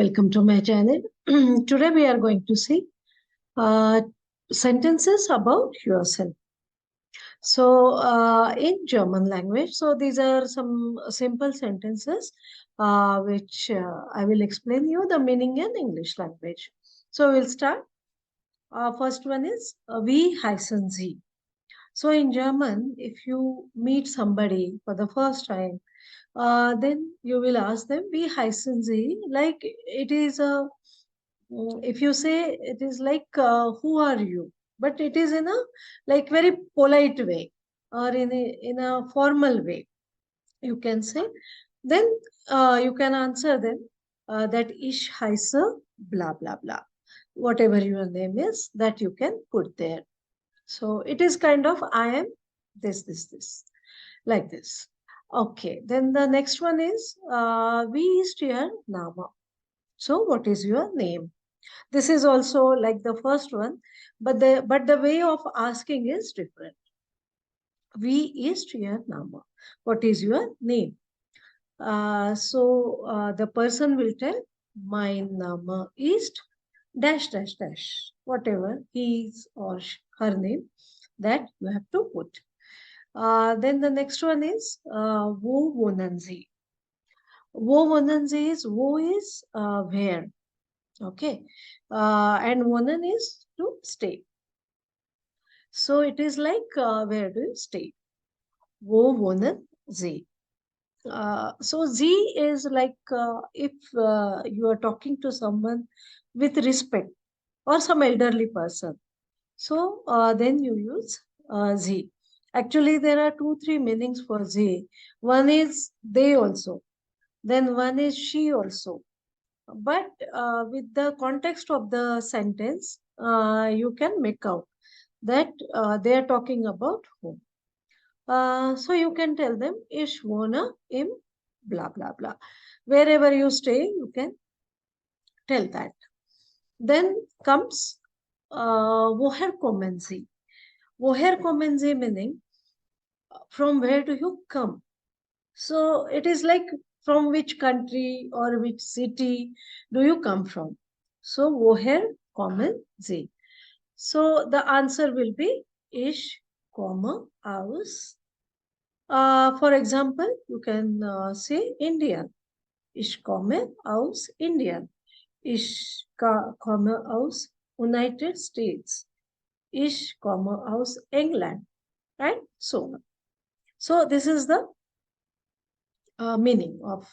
welcome to my channel. Today we are going to see uh, sentences about yourself. So in German language, so these are some simple sentences which I will explain you the meaning in English language. So we'll start. First one is wie heißen Sie? So in German, if you meet somebody for the first time, then you will ask them, wie heißen Sie? Like it is a, if you say it is like, who are you? But it is in a like very polite way or in a formal way, you can say. Then you can answer them that ich heiße blah blah blah. Whatever your name is, that you can put there. So it is kind of I am this, like this. Okay, then the next one is wie ist Ihr Name? So what is your name? This is also like the first one, but the way of asking is different. Wie ist Ihr Name? What is your name? So the person will tell, mein Name ist dash dash dash, whatever his or her name, that you have to put. Then the next one is wo wohnen Sie? Wo wohnen Sie is wo is where. Okay. And wohnen is to stay. So it is like where do you stay? Wo wohnen Sie? So Z is like if you are talking to someone with respect or some elderly person. So then you use Z. Actually, there are 2-3 meanings for Z. One is they also. Then one is she also. But with the context of the sentence, you can make out that they are talking about whom. So you can tell them, ich wohne im blah, blah, blah. Wherever you stay, you can tell that. Then comes woher kommen Sie? Woher kommen Sie meaning from where do you come? So it is like from which country or which city do you come from? So woher kommen Sie? So the answer will be ich komme aus. For example, you can say Indian. Ich komme aus Indien. Ich komme aus United States. Ich komme aus England. Right? So on. So this is the meaning of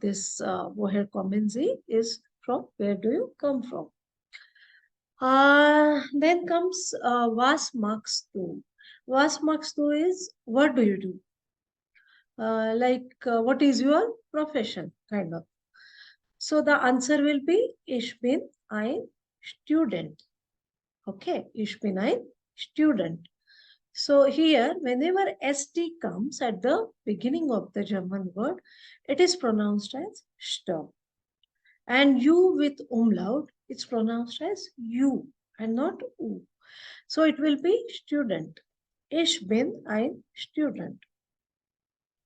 this woher kommen Sie is from where do you come from. Then comes was magst du? Was magst du is what do you do? What is your profession, kind of. So the answer will be ich bin ein Student. Okay, ich bin ein Student. So here, whenever ST comes at the beginning of the German word, it is pronounced as st. And U with umlaut, it's pronounced as U and not U. So it will be student. Ich bin ein Student.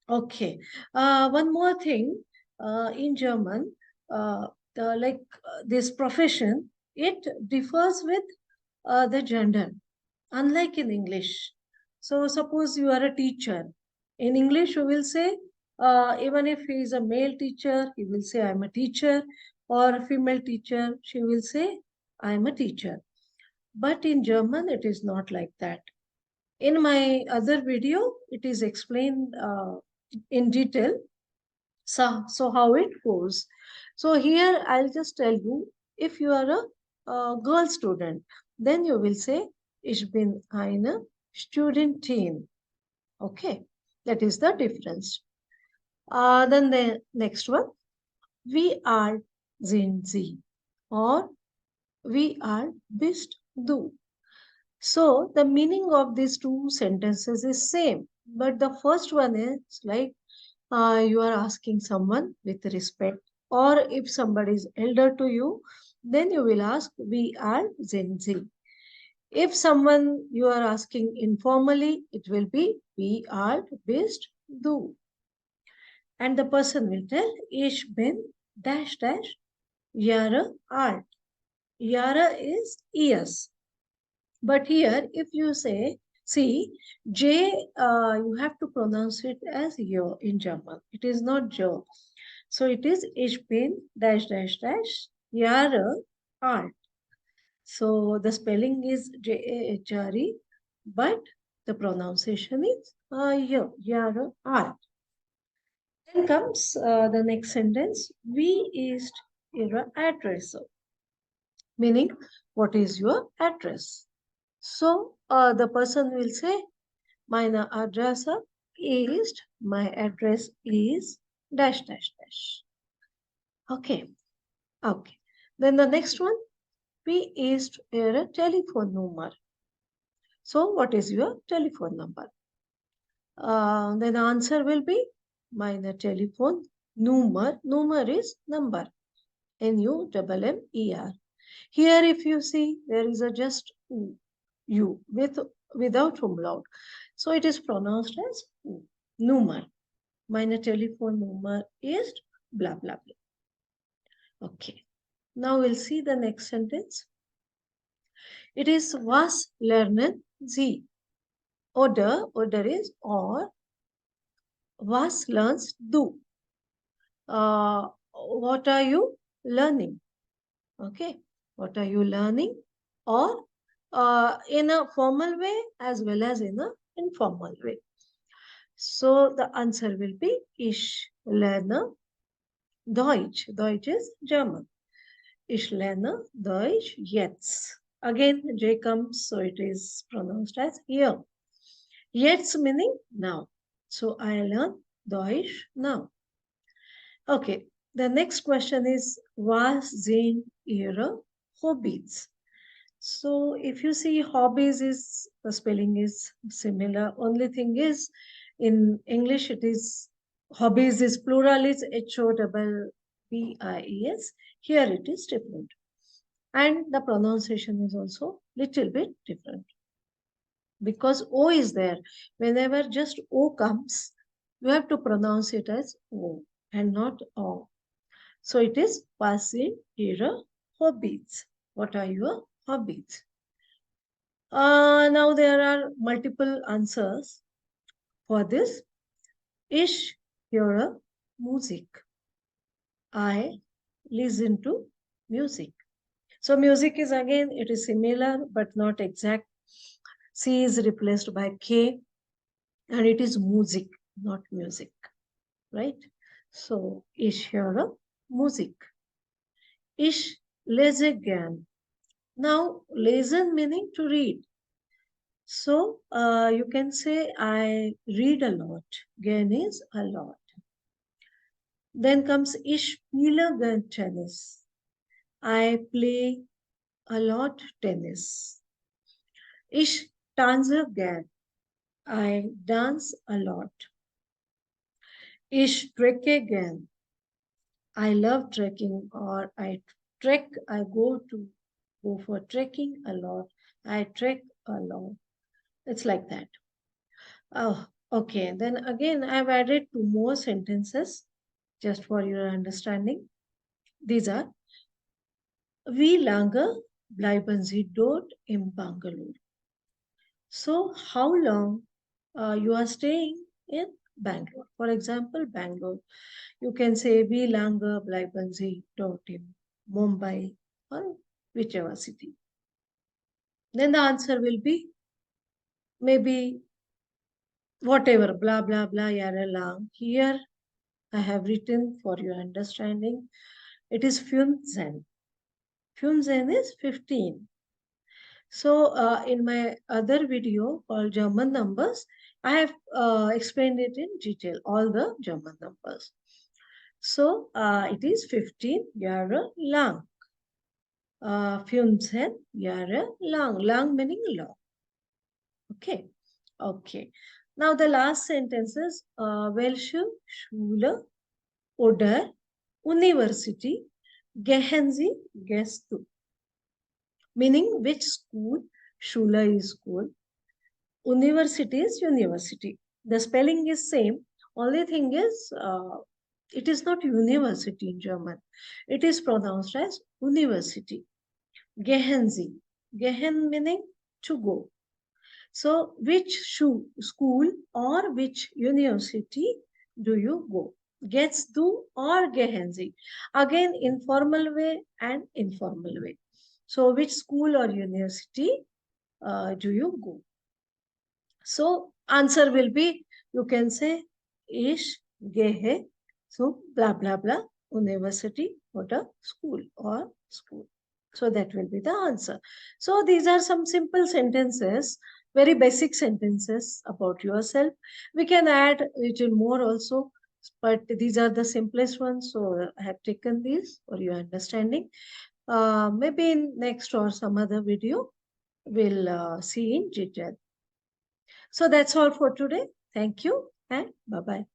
Okay. One more thing in German, this profession, it differs with the gender, unlike in English. So suppose you are a teacher. In English, you will say, even if he is a male teacher, he will say, I'm a teacher, or a female teacher, she will say, I'm a teacher. But in German, it is not like that. In my other video, it is explained in detail. So how it goes. So here I'll just tell you, if you are a girl student, then you will say, ich bin eine Studentin. Okay, that is the difference. Then the next one, wie alt sind Sie? Or wie alt bist du? So the meaning of these two sentences is same, but the first one is like you are asking someone with respect, or if somebody is elder to you, then you will ask, wie alt sind Sie? If someone you are asking informally, it will be, wie alt bist du? And the person will tell, ich bin dash dash Ihre art. Ihre is ears. But here, if you say, see, J, you have to pronounce it as yo in German. It is not Jo. So it is ich bin dash dash dash Ihre art. So the spelling is J-A-H-R-E, but the pronunciation is yo, Ihre art. Then comes the next sentence. Wie ist Ihre Adresse? Meaning, what is your address? So the person will say, meine Adresse ist, my address is dash dash dash. Okay, okay. Then the next one, Wie ist Ihre Telefonnummer? So what is your telephone number? Then the answer will be, meine Telefon Nummer. Nummer is number. N-U-M-M-E-R. Here, if you see, there is a just U without umlaut. So it is pronounced as Nummer. Meine Telefonnummer ist blah blah blah. Okay. Now we'll see the next sentence. It is was lernen Sie. Oder is or. Was lernst du? What are you learning? Okay. What are you learning? Or in a formal way as well as in an informal way. So the answer will be Ich lerne Deutsch. Deutsch is German. Ich lerne Deutsch jetzt. Again, J comes, so it is pronounced as here. Jetzt meaning now. So I learn Deutsch now. Okay, the next question is, was sind Ihre Hobbys? So if you see hobbies is, the spelling is similar. Only thing is, in English it is, hobbies is plural is H-O-B-B-I-E-S. Here it is different. And the pronunciation is also little bit different. Because O is there. Whenever just O comes, you have to pronounce it as O and not O. So it is was sind Ihre Hobbys. What are your hobbies? Now there are multiple answers for this. Ich höre Musik. I listen to music. So music is again, it is similar but not exact. C is replaced by K and it is Musik, not music, right? So ich höre Musik. Ich lese gern. Now lesen meaning to read. So you can say I read a lot. Gern is a lot. Then comes ich spiele gern tennis. I play a lot tennis. Ich tanze gern. I dance a lot. Ich trecke gern. I love trekking, or I trek, I go for trekking a lot. I trek a lot. It's like that. Oh, okay. Then again, I've added two more sentences just for your understanding. These are, wie lange bleiben Sie dort in Bangalore? So how long you are staying in Bangalore? For example, Bangalore. You can say, wie lange bleiben Sie dort in Mumbai or whichever city. Then the answer will be maybe whatever, blah, blah, blah, yara lang. Here I have written for your understanding. It is 15. 15 is 15. So in my other video called German numbers, I have explained it in detail, all the German numbers. So it is 15 Jahre lang. 15 Jahre lang. Lang meaning long. Okay. Okay. Now the last sentence is, welche Schule oder University gehen Sie, gehst du? Meaning which school, Schule is school, university is university. The spelling is same. Only thing is It is not university in German. It is pronounced as university. Gehen Sie. Gehen meaning to go. So, which school or which university do you go? Gehst du or gehen Sie? Again, informal way and informal way. So, which school or university do you go? So, answer will be, you can say, ich gehe, so blah, blah, blah, university, what a school or school. So, that will be the answer. So, these are some simple sentences, very basic sentences about yourself. We can add a little more also, but these are the simplest ones. So, I have taken these for your understanding. Maybe in next or some other video, we'll see in detail. So that's all for today. Thank you and bye bye.